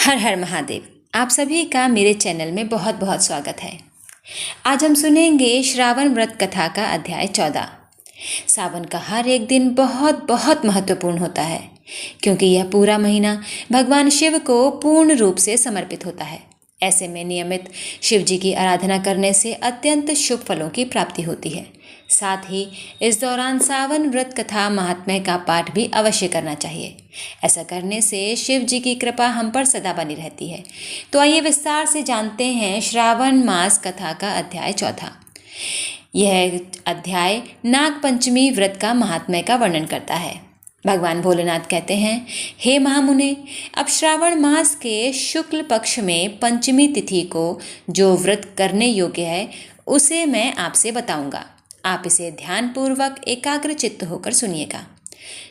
हर हर महादेव। आप सभी का मेरे चैनल में बहुत बहुत स्वागत है। आज हम सुनेंगे श्रावण व्रत कथा का अध्याय 14। सावन का हर एक दिन बहुत बहुत महत्वपूर्ण होता है, क्योंकि यह पूरा महीना भगवान शिव को पूर्ण रूप से समर्पित होता है। ऐसे में नियमित शिव जी की आराधना करने से अत्यंत शुभ फलों की प्राप्ति होती है। साथ ही इस दौरान सावन व्रत कथा महात्म्य का पाठ भी अवश्य करना चाहिए। ऐसा करने से शिव जी की कृपा हम पर सदा बनी रहती है। तो आइए विस्तार से जानते हैं श्रावण मास कथा का अध्याय 14। यह अध्याय नाग पंचमी व्रत का महात्म्य का वर्णन करता है। भगवान भोलेनाथ कहते हैं, हे महामुने, अब श्रावण मास के शुक्ल पक्ष में पंचमी तिथि को जो व्रत करने योग्य है उसे मैं आपसे बताऊंगा। आप इसे ध्यानपूर्वक एकाग्र चित्त होकर सुनिएगा।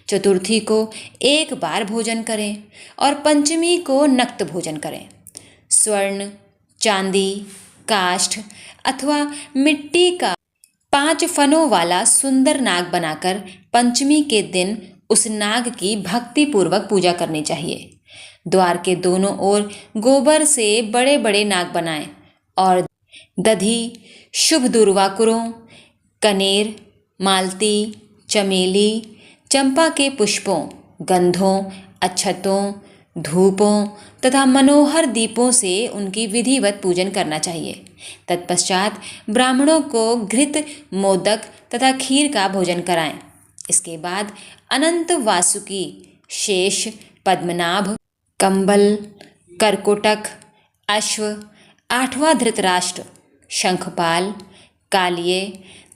चतुर्थी को एक बार भोजन करें और पंचमी को नक्त भोजन करें। स्वर्ण, चांदी, काष्ठ अथवा मिट्टी का 5 फनों वाला सुंदर नाग बनाकर पंचमी के दिन उस नाग की भक्ति पूर्वक पूजा करनी चाहिए। द्वार के दोनों ओर गोबर से बड़े बड़े नाग बनाएं और दधी, शुभ दुर्वाकुरों, कनेर, मालती, चमेली, चंपा के पुष्पों, गंधों, अक्षतों, धूपों तथा मनोहर दीपों से उनकी विधिवत पूजन करना चाहिए। तत्पश्चात ब्राह्मणों को घृत, मोदक तथा खीर का भोजन कराएं। इसके बाद अनंत वासुकी, शेष, पद्मनाभ, कंबल, करकोटक, अश्व, 8वां धृतराष्ट्र, शंखपाल, कालिये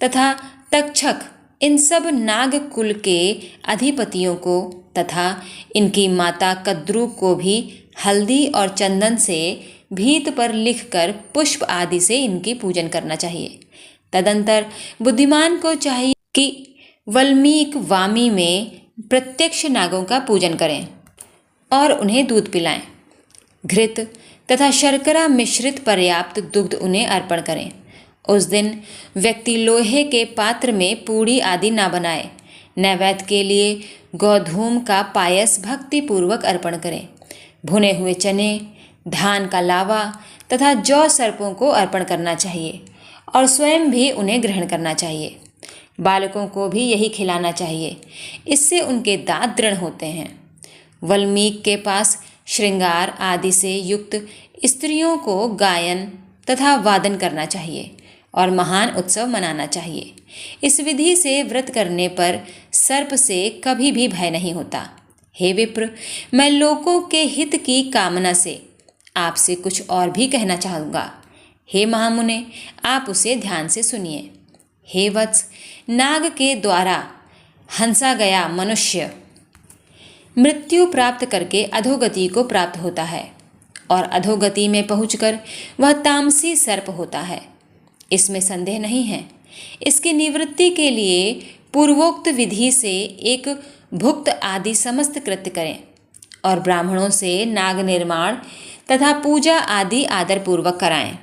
तथा तक्षक, इन सब नाग कुल के अधिपतियों को तथा इनकी माता कद्रू को भी हल्दी और चंदन से भीत पर लिखकर पुष्प आदि से इनकी पूजन करना चाहिए। तदंतर बुद्धिमान को चाहिए कि वल्मीक वामी में प्रत्यक्ष नागों का पूजन करें और उन्हें दूध पिलाएं। घृत तथा शर्करा मिश्रित पर्याप्त दुग्ध उन्हें अर्पण करें। उस दिन व्यक्ति लोहे के पात्र में पूड़ी आदि ना बनाए। नैवेद्य के लिए गोधूम का पायस भक्ति पूर्वक अर्पण करें। भुने हुए चने, धान का लावा तथा जौ सर्पों को अर्पण करना चाहिए और स्वयं भी उन्हें ग्रहण करना चाहिए। बालकों को भी यही खिलाना चाहिए, इससे उनके दांत दृढ़ होते हैं। वल्मीक के पास श्रृंगार आदि से युक्त स्त्रियों को गायन तथा वादन करना चाहिए और महान उत्सव मनाना चाहिए। इस विधि से व्रत करने पर सर्प से कभी भी भय नहीं होता। हे विप्र, मैं लोगों के हित की कामना से आपसे कुछ और भी कहना चाहूँगा। हे महामुने, आप उसे ध्यान से सुनिए। हे वत्स, नाग के द्वारा हंसा गया मनुष्य मृत्यु प्राप्त करके अधोगति को प्राप्त होता है और अधोगति में पहुंचकर वह तामसी सर्प होता है। इसमें संदेह नहीं है। इसकी निवृत्ति के लिए पूर्वोक्त विधि से एक भुक्त आदि समस्त कृत्य करें और ब्राह्मणों से नाग निर्माण तथा पूजा आदि आदरपूर्वक कराएं।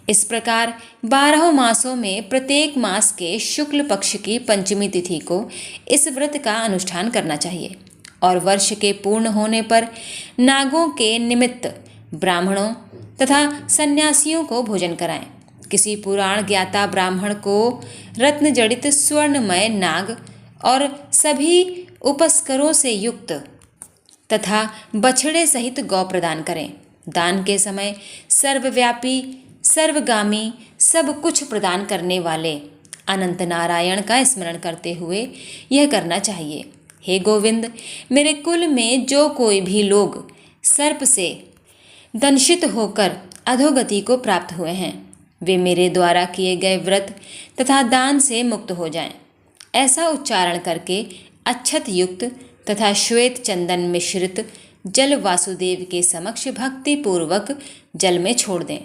इस प्रकार 12 मासों में प्रत्येक मास के शुक्ल पक्ष की पंचमी तिथि को इस व्रत का अनुष्ठान करना चाहिए और वर्ष के पूर्ण होने पर नागों के निमित्त ब्राह्मणों तथा सन्यासियों को भोजन कराएं। किसी पुराण ज्ञाता ब्राह्मण को रत्न जड़ित स्वर्णमय नाग और सभी उपस्करों से युक्त तथा बछड़े सहित गौ प्रदान करें। दान के समय सर्वव्यापी, सर्वगामी, सब कुछ प्रदान करने वाले अनंत नारायण का स्मरण करते हुए यह करना चाहिए। हे गोविंद, मेरे कुल में जो कोई भी लोग सर्प से दंशित होकर अधोगति को प्राप्त हुए हैं, वे मेरे द्वारा किए गए व्रत तथा दान से मुक्त हो जाएं। ऐसा उच्चारण करके अक्षत युक्त तथा श्वेत चंदन मिश्रित जल वासुदेव के समक्ष भक्ति पूर्वक जल में छोड़ दें।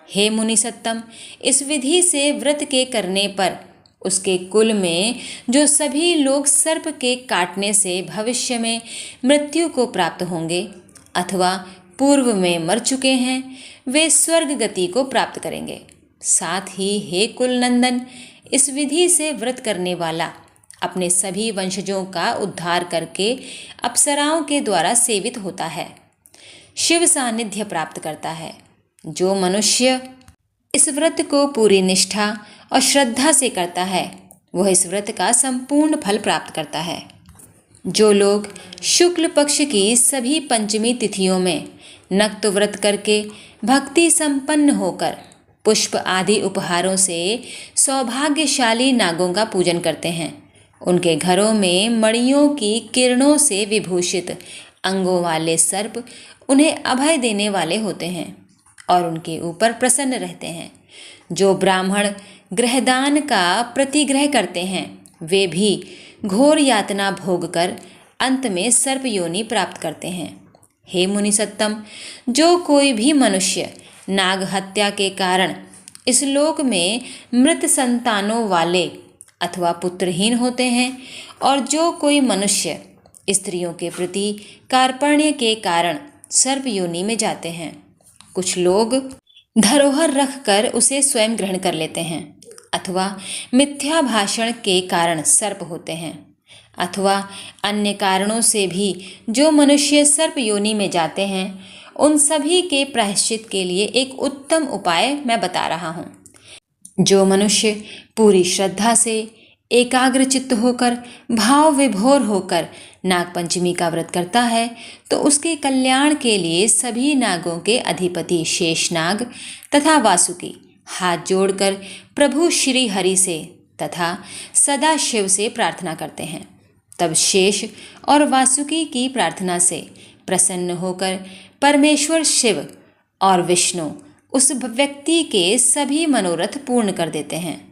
हे मुनि सत्तम, इस विधि से व्रत के करने पर उसके कुल में जो सभी लोग सर्प के काटने से भविष्य में मृत्यु को प्राप्त होंगे अथवा पूर्व में मर चुके हैं, वे स्वर्ग गति को प्राप्त करेंगे। साथ ही हे कुल नंदन, इस विधि से व्रत करने वाला अपने सभी वंशजों का उद्धार करके अप्सराओं के द्वारा सेवित होता है। शिव सानिध्य प्राप्त करता है। जो मनुष्य इस व्रत को पूरी निष्ठा और श्रद्धा से करता है वह इस व्रत का संपूर्ण फल प्राप्त करता है। जो लोग शुक्ल पक्ष की सभी पंचमी तिथियों में नक्त व्रत करके भक्ति संपन्न होकर पुष्प आदि उपहारों से सौभाग्यशाली नागों का पूजन करते हैं, उनके घरों में मणियों की किरणों से विभूषित अंगों वाले सर्प उन्हें अभय देने वाले होते हैं और उनके ऊपर प्रसन्न रहते हैं। जो ब्राह्मण ग्रहदान का प्रतिग्रह करते हैं वे भी घोर यातना भोग कर अंत में सर्प योनि प्राप्त करते हैं। हे मुनिसत्तम, जो कोई भी मनुष्य नाग हत्या के कारण इस लोक में मृत संतानों वाले अथवा पुत्रहीन होते हैं और जो कोई मनुष्य स्त्रियों के प्रति कार्पण्य के कारण सर्प योनि में जाते हैं, कुछ लोग धरोहर रखकर उसे स्वयं ग्रहण कर लेते हैं अथवा मिथ्या भाषण के कारण सर्प होते हैं अथवा अन्य कारणों से भी जो मनुष्य सर्प योनि में जाते हैं, उन सभी के प्रायश्चित के लिए एक उत्तम उपाय मैं बता रहा हूँ। जो मनुष्य पूरी श्रद्धा से एकाग्र चित्त होकर भाव विभोर होकर नागपंचमी का व्रत करता है तो उसके कल्याण के लिए सभी नागों के अधिपति शेषनाग तथा वासुकी हाथ जोड़कर प्रभु श्री हरि से तथा सदा शिव से प्रार्थना करते हैं। तब शेष और वासुकी की प्रार्थना से प्रसन्न होकर परमेश्वर शिव और विष्णु उस व्यक्ति के सभी मनोरथ पूर्ण कर देते हैं।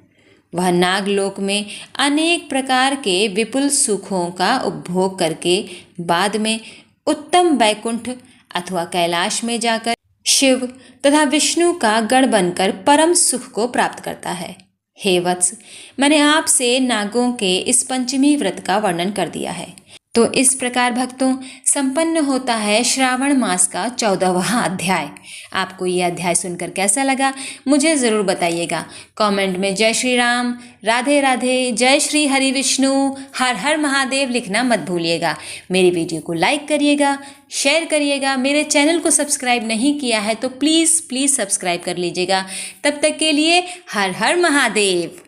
वह नागलोक में अनेक प्रकार के विपुल सुखों का उपभोग करके बाद में उत्तम वैकुंठ अथवा कैलाश में जाकर शिव तथा विष्णु का गण बनकर परम सुख को प्राप्त करता है। हे वत्स, मैंने आपसे नागों के इस पंचमी व्रत का वर्णन कर दिया है। तो इस प्रकार भक्तों संपन्न होता है श्रावण मास का 14वां अध्याय। आपको ये अध्याय सुनकर कैसा लगा मुझे ज़रूर बताइएगा। कमेंट में जय श्री राम, राधे राधे, जय श्री हरि विष्णु, हर हर महादेव लिखना मत भूलिएगा। मेरी वीडियो को लाइक करिएगा, शेयर करिएगा। मेरे चैनल को सब्सक्राइब नहीं किया है तो प्लीज़ सब्सक्राइब कर लीजिएगा। तब तक के लिए हर हर महादेव।